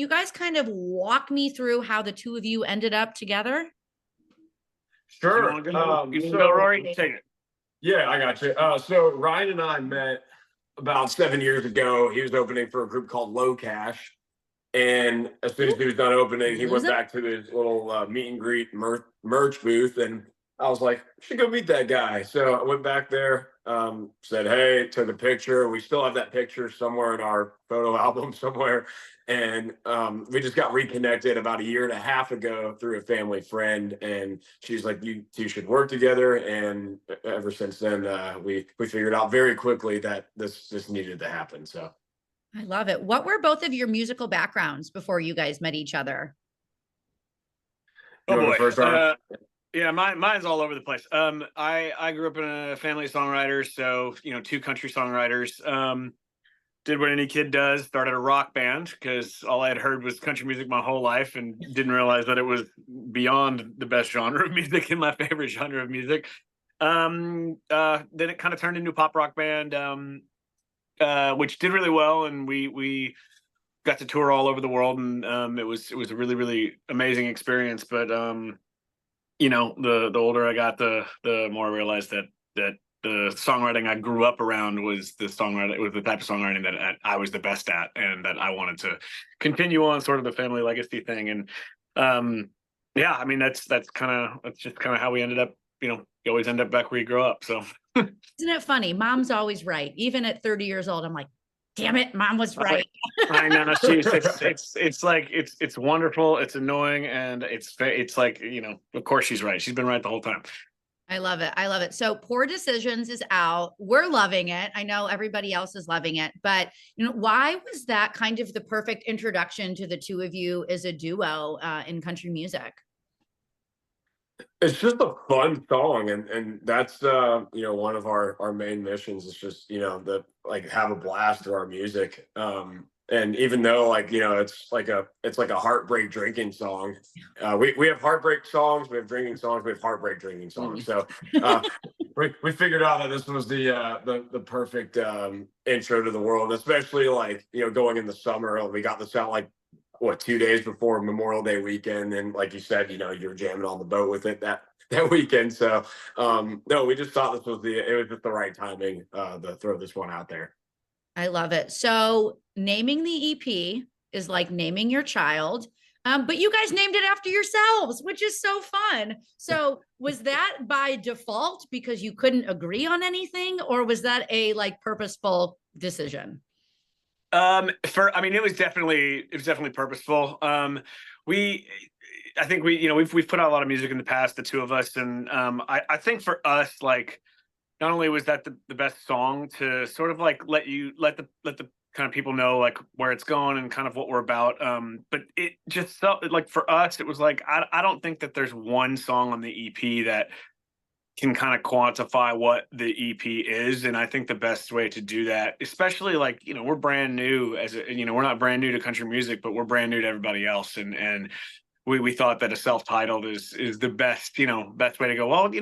you guys kind of walk me through how the two of you ended up together? Sure. You want to go, Rory? Take it. Yeah, I got you. So Ryan and I met about 7 years ago. He was opening for a group called Low Cash. And as soon as he was done opening, he went back to his little meet and greet merch booth. And I was like, I should go meet that guy. So I went back there, said, hey, took a picture. We still have that picture somewhere in our photo album somewhere. And we just got reconnected about a year and a half ago through a family friend. And she's like, you two should work together. And ever since then, we figured out very quickly that this needed to happen. So. I love it. What were both of your musical backgrounds before you guys met each other? Oh boy. First yeah, mine's all over the place. I grew up in a family of songwriters, so two country songwriters. Did what any kid does, started a rock band because all I had heard was country music my whole life and didn't realize that it was beyond the best genre of music and my favorite genre of music. Then it kind of turned into a pop rock band. Which did really well, and we got to tour all over the world, and it was a really, really amazing experience. But the older I got, the more I realized that the songwriting I grew up around was the type of songwriting that I was the best at, and that I wanted to continue on, sort of the family legacy thing. And yeah, I mean that's just kind of how we ended up. You always end up back where you grow up. So. Isn't it funny? Mom's always right. Even at 30 years old, I'm like, damn it, mom was right. I know. It's like, it's wonderful. It's annoying. And it's like, of course she's right. She's been right the whole time. I love it. I love it. So Poor Decisions is out. We're loving it. I know everybody else is loving it, but why was that kind of the perfect introduction to the two of you as a duo in country music? It's just a fun song, and that's one of our main missions is just have a blast through our music. And even though it's like a heartbreak drinking song, we have heartbreak songs, we have drinking songs, we have heartbreak drinking songs. So we figured out that this was the perfect intro to the world, especially going in the summer. We got this out 2 days before Memorial Day weekend, and like you said, you're jamming on the boat with it that weekend. So no, we just thought it was just the right timing to throw this one out there. I love it. So naming the EP is like naming your child, but you guys named it after yourselves, which is so fun. So was that by default because you couldn't agree on anything, or was that a purposeful decision? It was definitely purposeful. I think we've put out a lot of music in the past, the two of us. And I think for us, not only was that the best song to sort of let the kind of people know where it's going and kind of what we're about. But it just felt for us, it was I don't think that there's one song on the EP that can kind of quantify what the EP is. And I think the best way to do that, especially we're brand new we're not brand new to country music, but we're brand new to everybody else. And we thought that a self-titled is the best, best way to go. Well,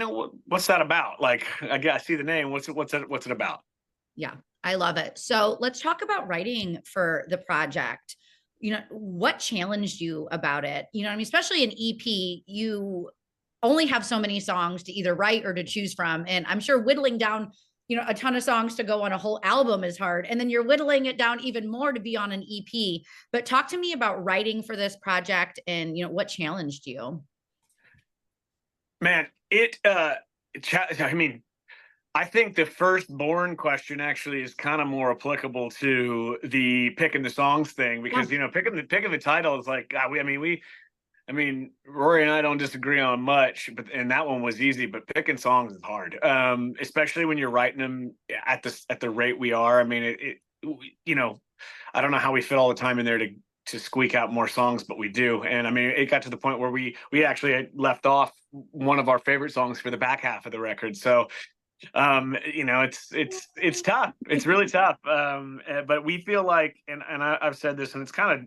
what's that about? I see the name. What's it about? Yeah, I love it. So let's talk about writing for the project. What challenged you about it? Especially an EP, you only have so many songs to either write or to choose from. And I'm sure whittling down, a ton of songs to go on a whole album is hard. And then you're whittling it down even more to be on an EP. But talk to me about writing for this project and, what challenged you? Man, I think the firstborn question actually is kind of more applicable to the picking the songs thing, because, picking the title is Rory and I don't disagree on much, and that one was easy, but picking songs is hard. Especially when you're writing them at the rate we are. I don't know how we fit all the time in there to squeak out more songs, but we do. And it got to the point where we actually left off one of our favorite songs for the back half of the record. So it's tough. It's really tough. But we feel and I've said this, and it's kind of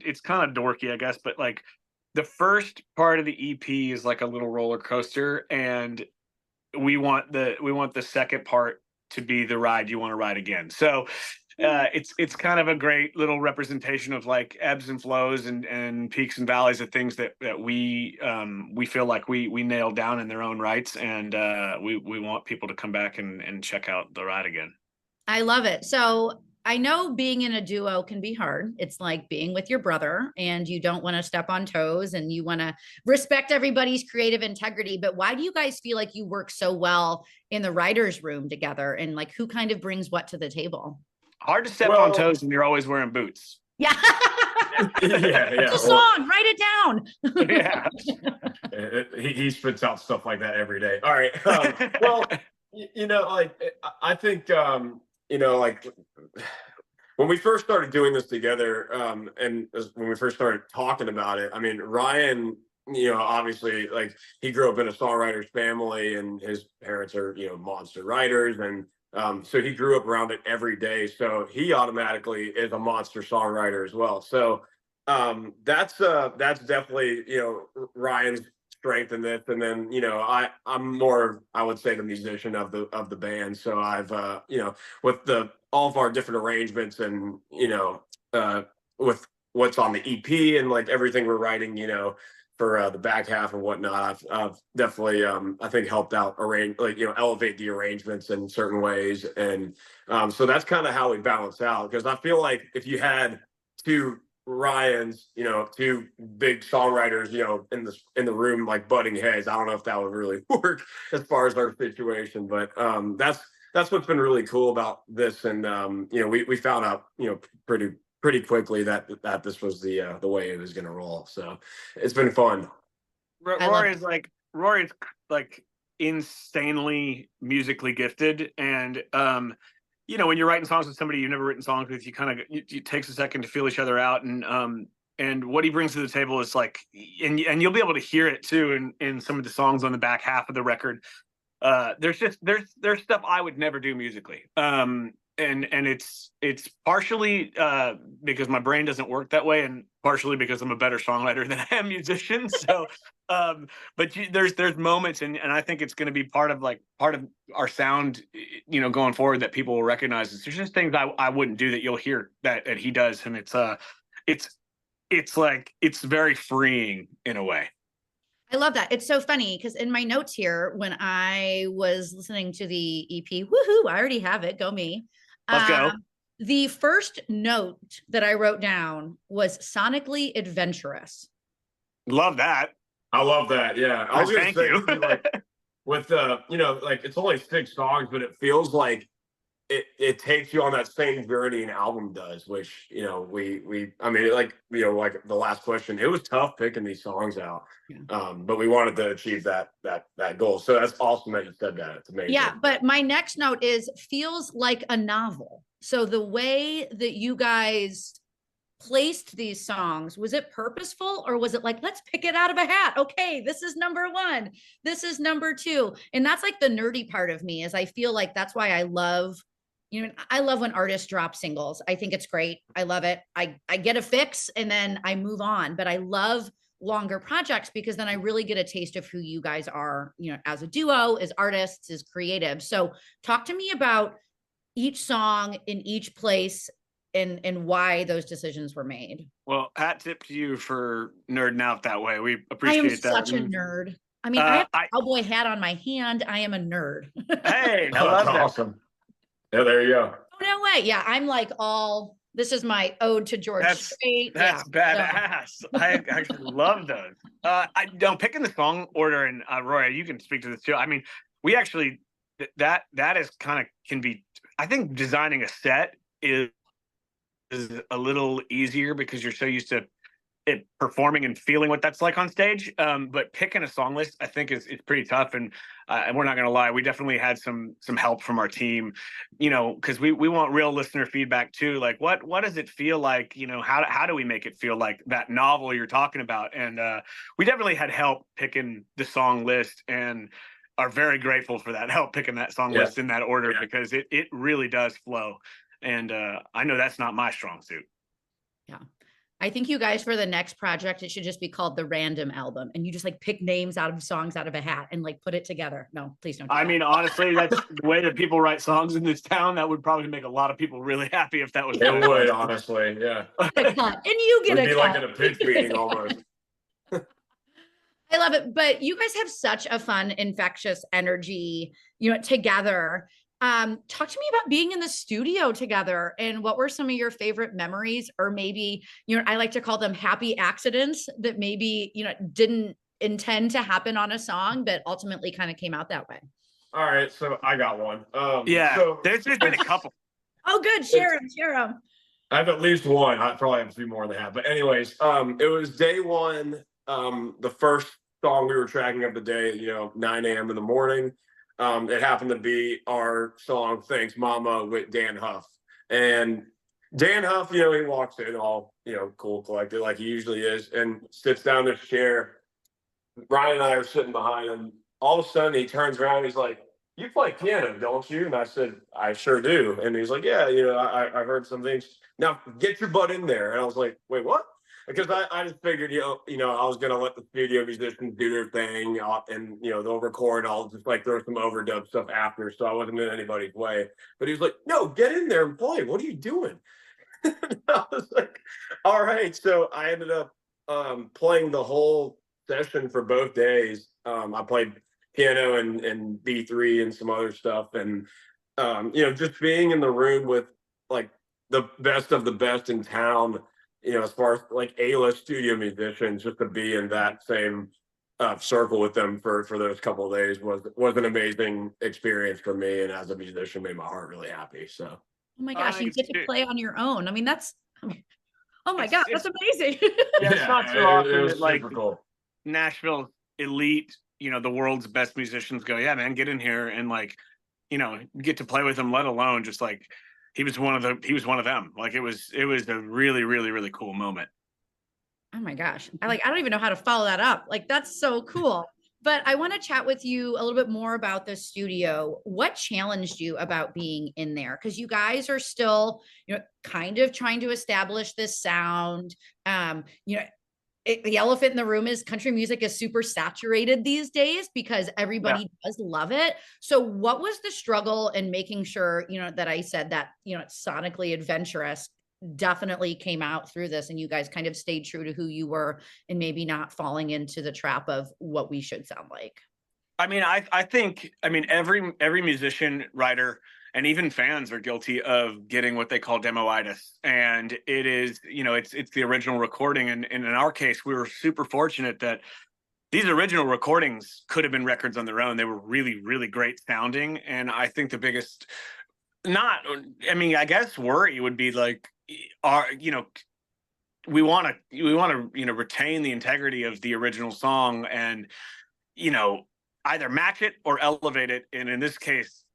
dorky, I guess, but the first part of the EP is like a little roller coaster, and we want the second part to be the ride you want to ride again. So it's kind of a great little representation of like ebbs and flows and peaks and valleys of things that we feel like we nailed down in their own rights, and we want people to come back and check out the ride again. I love it. So I know being in a duo can be hard. It's like being with your brother, and you don't want to step on toes and you want to respect everybody's creative integrity. But why do you guys feel like you work so well in the writer's room together? And like, who kind of brings what to the table? Hard to step on toes when you're always wearing boots. Yeah. Yeah. It's a song. Write it down. Yeah. He spits out stuff like that every day. All right. Well, like, I think, like, when we first started doing this together, and when we first started talking about it, I mean, Ryan, obviously, like, he grew up in a songwriter's family, and his parents are, monster writers, and so he grew up around it every day. So he automatically is a monster songwriter as well. So that's definitely, Ryan's strength in this. And then, I'm more, I would say, the musician of the band. So I've, with all of our different arrangements, and, with what's on the EP and like everything we're writing, for the back half and whatnot, I've definitely, I think, helped out elevate the arrangements in certain ways. And so that's kind of how we balance out, because I feel like if you had two Ryans, two big songwriters, in the room, like, butting heads, I don't know if that would really work as far as our situation. But that's what's been really cool about this. And we found out, pretty quickly that this was the way it was going to roll. So it's been fun. Rory's like insanely musically gifted, and when you're writing songs with somebody you've never written songs with, it takes a second to feel each other out, and what he brings to the table is like, and you'll be able to hear it too in some of the songs on the back half of the record. There's stuff I would never do musically. And it's partially because my brain doesn't work that way, and partially because I'm a better songwriter than I am musician. So, but there's moments, and I think it's going to be part of our sound, going forward, that people will recognize. There's just things I wouldn't do that you'll hear that he does, and it's like, it's very freeing in a way. I love that. It's so funny because in my notes here, when I was listening to the EP, woohoo, I already have it. Go me. Let's go. The first note that I wrote down was sonically adventurous. Love that. I love that. Yeah. I was going to say, you. like, with like, it's only 6 songs, but it feels like it takes you on that same journey an album does, which, I mean, like the last question, it was tough picking these songs out. Yeah. But we wanted to achieve that goal. So that's awesome that you said that. It's amazing. Yeah. But my next note is feels like a novel. So the way that you guys placed these songs, was it purposeful, or was it like, let's pick it out of a hat? Okay, this is number 1. This is number 2. And that's like the nerdy part of me, is I feel like that's why I love, I love when artists drop singles. I think it's great. I love it. I get a fix and then I move on. But I love longer projects because then I really get a taste of who you guys are, as a duo, as artists, as creatives. So talk to me about each song in each place and why those decisions were made. Well, hat tip to you for nerding out that way. We appreciate that. I am such a nerd. I mean, I have a cowboy hat on my hand. I am a nerd. Hey, I love that. Awesome. Yeah, there you go. Oh, no way. Yeah, I'm like this is my ode to George Strait. That's badass. So. I actually love those. I don't picking the song order, and Roy, you can speak to this too. I mean, we actually, that is kind of can be, I think designing a set is a little easier because you're so used to it performing and feeling what that's like on stage. But picking a song list, I think is pretty tough. And we're not going to lie, we definitely had some help from our team, because we want real listener feedback too. Like what does it feel like? How do we make it feel like that novel you're talking about? And we definitely had help picking the song list, and are very grateful for that help picking that song list in that order, because it really does flow. And I know that's not my strong suit. Yeah. I think you guys, for the next project, it should just be called the Random Album, and you just like pick names out of songs out of a hat and like put it together. No, please don't. I mean, honestly, that's the way that people write songs in this town. That would probably make a lot of people really happy if that was. It would, honestly, yeah. And you get It'd be like in a pitch meeting almost. I love it. But you guys have such a fun, infectious energy, together. Talk to me about being in the studio together, and what were some of your favorite memories, or maybe, I like to call them happy accidents that maybe, didn't intend to happen on a song, but ultimately kind of came out that way. All right. So I got one. So there's been a couple. Oh, good. Share them. I have at least one. I probably have a few more than that. But anyways, it was day one. The first song we were tracking of the day, 9 a.m. in the morning. It happened to be our song "Thanks Mama" with Dan Huff. And Dan Huff, he walks in all, cool, collected like he usually is, and sits down in his chair. Ryan and I are sitting behind him. All of a sudden, he turns around and he's like, "You play piano, don't you?" And I said, "I sure do." And he's like, "Yeah, I heard some things. Now get your butt in there." And I was like, "Wait, what?" Because I just figured, I was going to let the studio musicians do their thing, and, they'll record. I'll just like throw some overdub stuff after. So I wasn't in anybody's way. But he was like, "No, get in there and play. What are you doing?" I was like, "All right." So I ended up playing the whole session for both days. I played piano and B3 and some other stuff. And, just being in the room with like the best of the best in town, as far as like A-list studio musicians, just to be in that same circle with them for those couple of days was an amazing experience for me. And as a musician, made my heart really happy. So. Oh my gosh, you get to play on your own. I mean, oh my God, that's amazing. Yeah, it's not too often that like Nashville elite, the world's best musicians go, "Yeah, man, get in here," and like, get to play with them, let alone just like he was one of them. Like it was a really, really, really cool moment. Oh my gosh. I don't even know how to follow that up. Like, that's so cool. But I want to chat with you a little bit more about the studio. What challenged you about being in there? Because you guys are still, kind of trying to establish this sound. The elephant in the room is country music is super saturated these days because everybody does love it. So what was the struggle in making sure, that I said that, it's sonically adventurous definitely came out through this, and you guys kind of stayed true to who you were and maybe not falling into the trap of what we should sound like? I mean, I think every musician, writer, and even fans are guilty of getting what they call demoitis. And it is, it's the original recording. And in our case, we were super fortunate that these original recordings could have been records on their own. They were really, really great sounding. And I think the biggest, I guess worry would be like, we want to, retain the integrity of the original song and, either match it or elevate it. And in this case,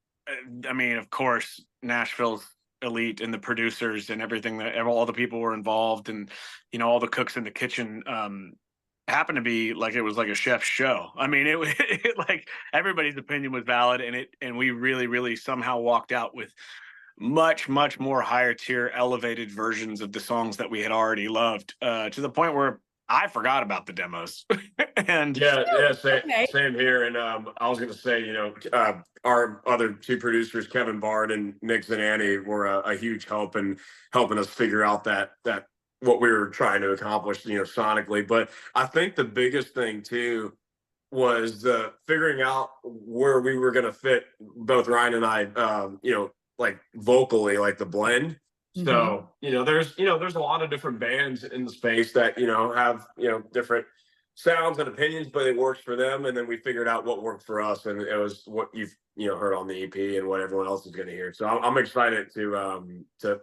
of course, Nashville's elite and the producers and everything, that all the people were involved, and all the cooks in the kitchen happened to be like it was like a chef's show. I mean, it like everybody's opinion was valid, and we really, really somehow walked out with much, much more higher tier, elevated versions of the songs that we had already loved, to the point where I forgot about the demos. And same here. And I was going to say, our other two producers, Kevin Bard and Nick Zanani, were a huge help in helping us figure out that what we were trying to accomplish, sonically. But I think the biggest thing too was figuring out where we were going to fit, both Ryan and I, like vocally, like the blend. So, there's a lot of different bands in the space that, have, different sounds and opinions, but it works for them. And then we figured out what worked for us. And it was what you've, heard on the EP and what everyone else is going to hear. So I'm excited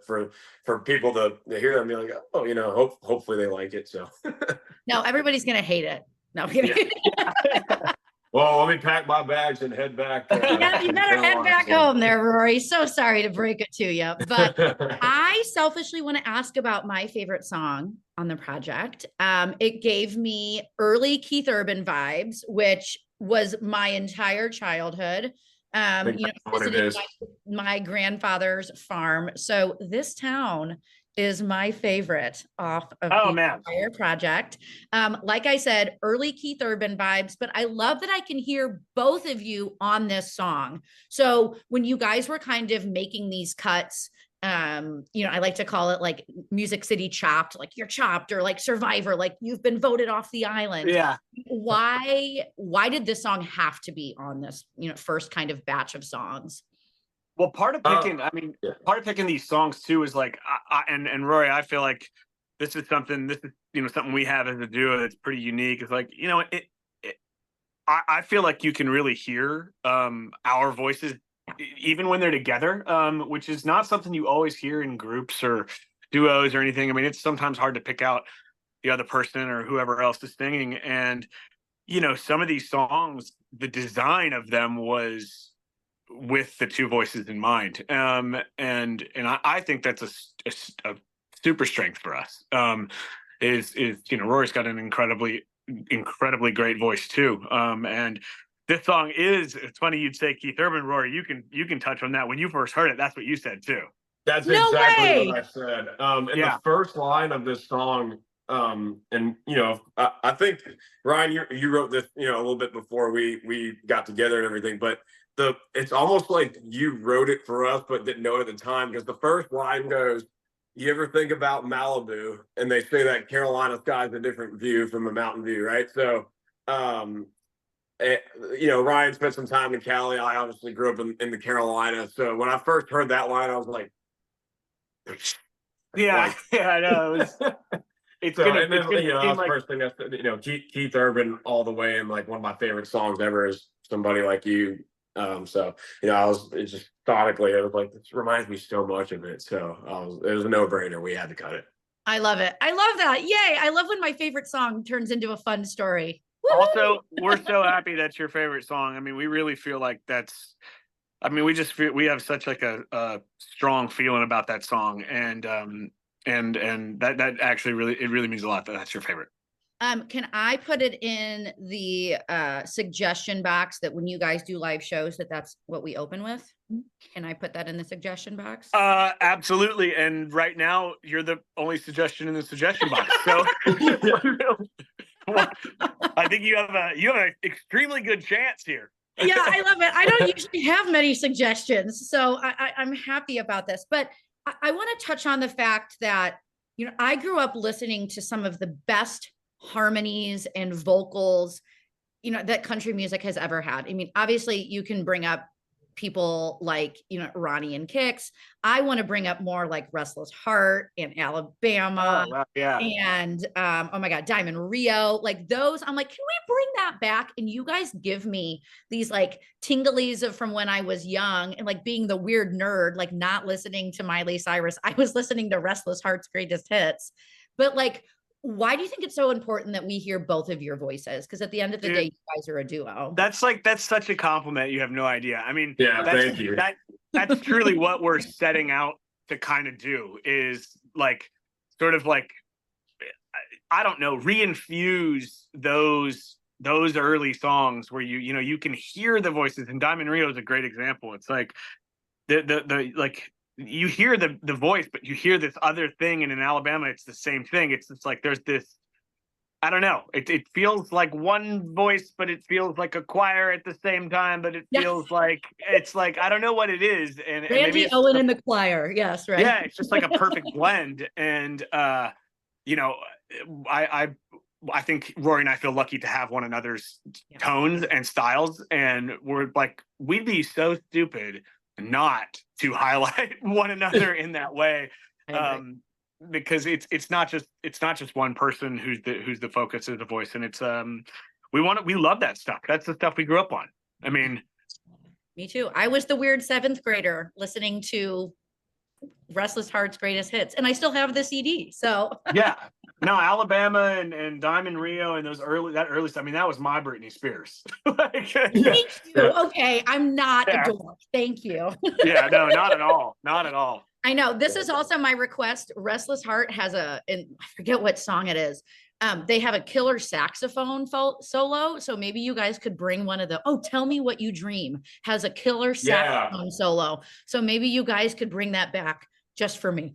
for people to hear them and be like, oh, hopefully they like it. So no, everybody's going to hate it. No, I'm kidding. Yeah. Well, let me pack my bags and head back. You better head back home there, Rory. So sorry to break it to you. But I selfishly want to ask about my favorite song on the project. It gave me early Keith Urban vibes, which was my entire childhood. Visiting my grandfather's farm. So this town is my favorite off of Oh, the man. entire project. Like I said, early Keith Urban vibes, but I love that I can hear both of you on this song. So when you guys were kind of making these cuts, I like to call it like Music City Chopped, like you're chopped, or like Survivor, like you've been voted off the island. Yeah. Why did this song have to be on this, first kind of batch of songs? Well, part of picking these songs too is like, and Rory, I feel like this is something we have as a duo that's pretty unique. It's like, I feel like you can really hear our voices even when they're together, which is not something you always hear in groups or duos or anything. I mean, it's sometimes hard to pick out the other person or whoever else is singing. And, some of these songs, the design of them was with the two voices in mind. And I think that's a super strength for us. Rory's got an incredibly great voice too. And this song it's funny you'd say Keith Urban. Rory, you can touch on that. When you first heard it, that's what you said too. That's exactly what I said. The first line of this song, I think Ryan, you wrote this, a little bit before we got together and everything, but it's almost like you wrote it for us, but didn't know at the time, because the first line goes, "You ever think about Malibu?" And they say that Carolina sky's a different view from a mountain view, right? So, Ryan spent some time in Cali. I obviously grew up in the Carolinas. So when I first heard that line, I was like, I know. It's the first thing that's, Keith Urban all the way, and like one of my favorite songs ever is "Somebody Like You." It's just thoughtedly, it was like, this reminds me so much of it. So it was a no-brainer. We had to cut it. I love it. I love that. Yay. I love when my favorite song turns into a fun story. Woo-hoo! Also, we're so happy that's your favorite song. I mean, we really feel like we have such like a strong feeling about that song. And that actually really means a lot that that's your favorite. Can I put it in the suggestion box that when you guys do live shows, that's what we open with? Can I put that in the suggestion box? Absolutely. And right now, you're the only suggestion in the suggestion box. So I think you have an extremely good chance here. Yeah, I love it. I don't usually have many suggestions, so I'm happy about this. But I want to touch on the fact that, I grew up listening to some of the best harmonies and vocals, that country music has ever had. I mean, obviously you can bring up people like, Ronnie and Kix. I want to bring up more like Restless Heart and Alabama. Oh, wow, yeah. And oh my God, Diamond Rio, like those. I'm like, can we bring that back? And you guys give me these like tinglies from when I was young, and like being the weird nerd, like not listening to Miley Cyrus. I was listening to Restless Heart's greatest hits. But like, why do you think it's so important that we hear both of your voices? Because at the end of the day, you guys are a duo. That's such a compliment. You have no idea. I mean, thank you. That's truly what we're setting out to kind of do, is like, sort of like, I don't know, reinfuse those early songs where you can hear the voices. And Diamond Rio is a great example. It's like the like, you hear the voice, but you hear this other thing, and in Alabama it's the same thing. It's like there's this, I don't know, it feels like one voice, but it feels like a choir at the same time, but it feels like, it's like, I don't know what it is. And Randy Owen in the choir. Yes, right. Yeah, it's just like a perfect blend. And I think Rory and I feel lucky to have one another's tones and styles, and we're like, we'd be so stupid not to highlight one another in that way, because it's not just one person who's the focus of the voice, and it's we love that stuff. That's the stuff we grew up on. I mean, me too. I was the weird 7th grader listening to Restless Heart's greatest hits, and I still have the CD. So yeah, no, Alabama and Diamond Rio and that early stuff. I mean, that was my Britney Spears. Thank you. Okay, I'm not a dork. Thank you. Yeah, no, not at all. Not at all. I know. This is also my request. Restless Heart has and I forget what song it is. They have a killer saxophone solo. So maybe you guys could bring one of the, Tell Me What You Dream has a killer saxophone solo. So maybe you guys could bring that back just for me.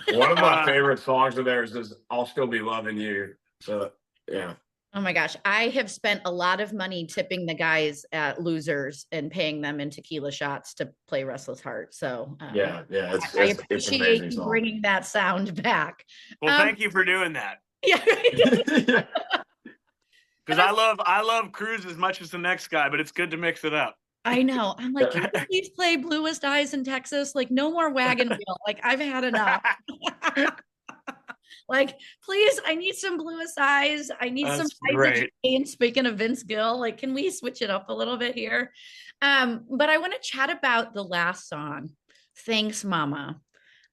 One of my favorite songs of theirs is "I'll Still Be Loving You." So yeah. Oh my gosh, I have spent a lot of money tipping the guys at Losers and paying them in tequila shots to play Restless Heart. So yeah, I it's an appreciate amazing you song. bringing that sound back. Well, thank you for doing that. Yeah. Because I love Cruz as much as the next guy, but it's good to mix it up. I know. I'm like, can you please play Bluest Eyes in Texas? Like, no more wagon wheel. Like, I've had enough. Like, please, I need some Bluest Eyes. I need some Isaac Jane. Speaking of Vince Gill, like, can we switch it up a little bit here? But I want to chat about the last song, Thanks Mama.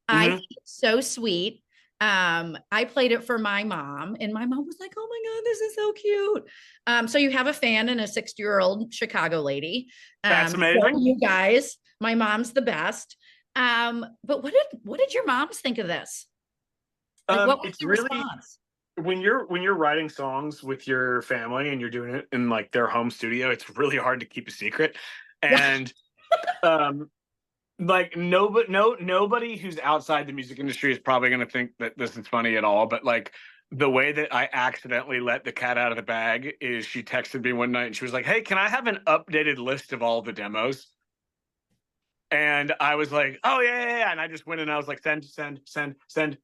I think it's so sweet. I played it for my mom, and my mom was like, oh my God, this is so cute. So you have a fan and a 60-year-old Chicago lady. That's amazing. You guys, my mom's the best. But what did your moms think of this? Like, what was the response? When you're writing songs with your family and you're doing it in like their home studio, it's really hard to keep a secret. And like nobody who's outside the music industry is probably going to think that this is funny at all. But like the way that I accidentally let the cat out of the bag is she texted me one night and she was like, hey, can I have an updated list of all the demos? And I was like, oh yeah. And I just went and I was like, send. And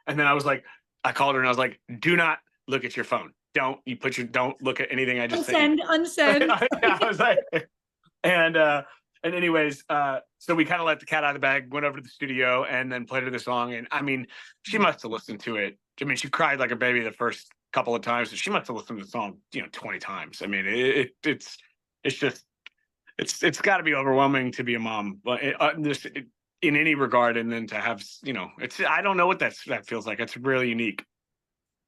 then I was like, I called her and I was like, do not look at your phone. Don't look at anything I just said. Unsend. I was like, and anyways, so we kind of let the cat out of the bag, went over to the studio and then played her the song. And I mean, she must have listened to it. I mean, she cried like a baby the first couple of times, but she must have listened to the song, 20 times. I mean, it's just, it's got to be overwhelming to be a mom, but just in any regard, and then to have, I don't know what that feels like. It's really unique.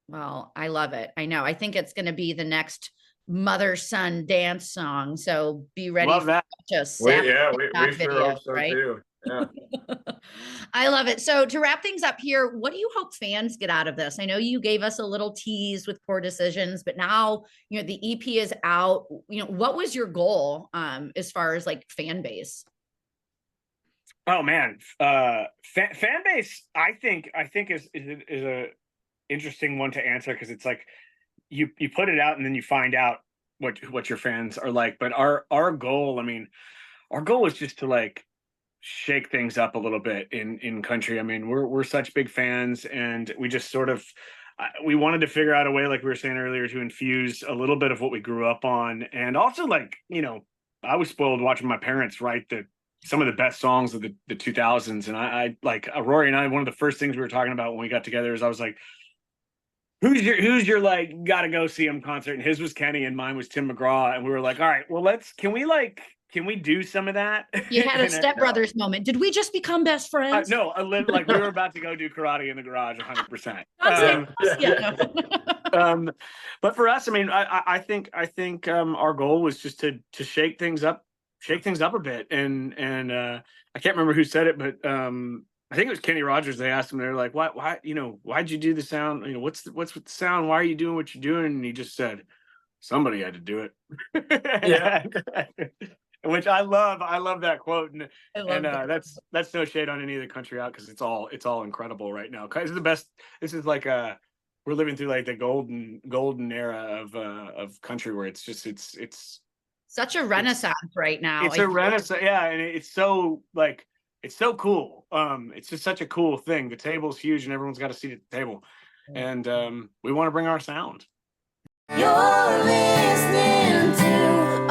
Well, I love it. I know. I think it's going to be the next mother-son dance song. So be ready. Love that. We sure hope so right? Too. Yeah. I love it. So to wrap things up here, what do you hope fans get out of this? I know you gave us a little tease with Poor Decisions, but now, the EP is out. What was your goal as far as like fan base? Oh man. Fan base, I think is a interesting one to answer, because it's like you put it out and then you find out what your fans are like. But our goal, our goal is just to like shake things up a little bit in country. I mean, we're such big fans, and we just sort of we wanted to figure out a way, like we were saying earlier, to infuse a little bit of what we grew up on. And also, like, I was spoiled watching my parents write some of the best songs of the 2000s. And I like Rory and I, one of the first things we were talking about when we got together is I was like, who's your like gotta go see him concert? And his was Kenny and mine was Tim McGraw. And we were like, all right, well, can we do some of that? You had a Step Brothers moment. Did we just become best friends? No, like we were about to go do karate in the garage 100%. But for us, I think our goal was just to shake things up a bit. And I can't remember who said it, but I think it was Kenny Rogers. They asked him, they're like, why'd you do the sound? What's with the sound? Why are you doing what you're doing? And he just said, somebody had to do it. Yeah. Which I love that quote. And that's no shade on any of the country out, because it's all incredible right now. This is the best. This is like we're living through like the golden era of country, where it's such a renaissance right now. It's a renaissance. Yeah. And it's so cool. It's just such a cool thing. The table's huge and everyone's got a seat at the table. And we want to bring our sound. You're listening to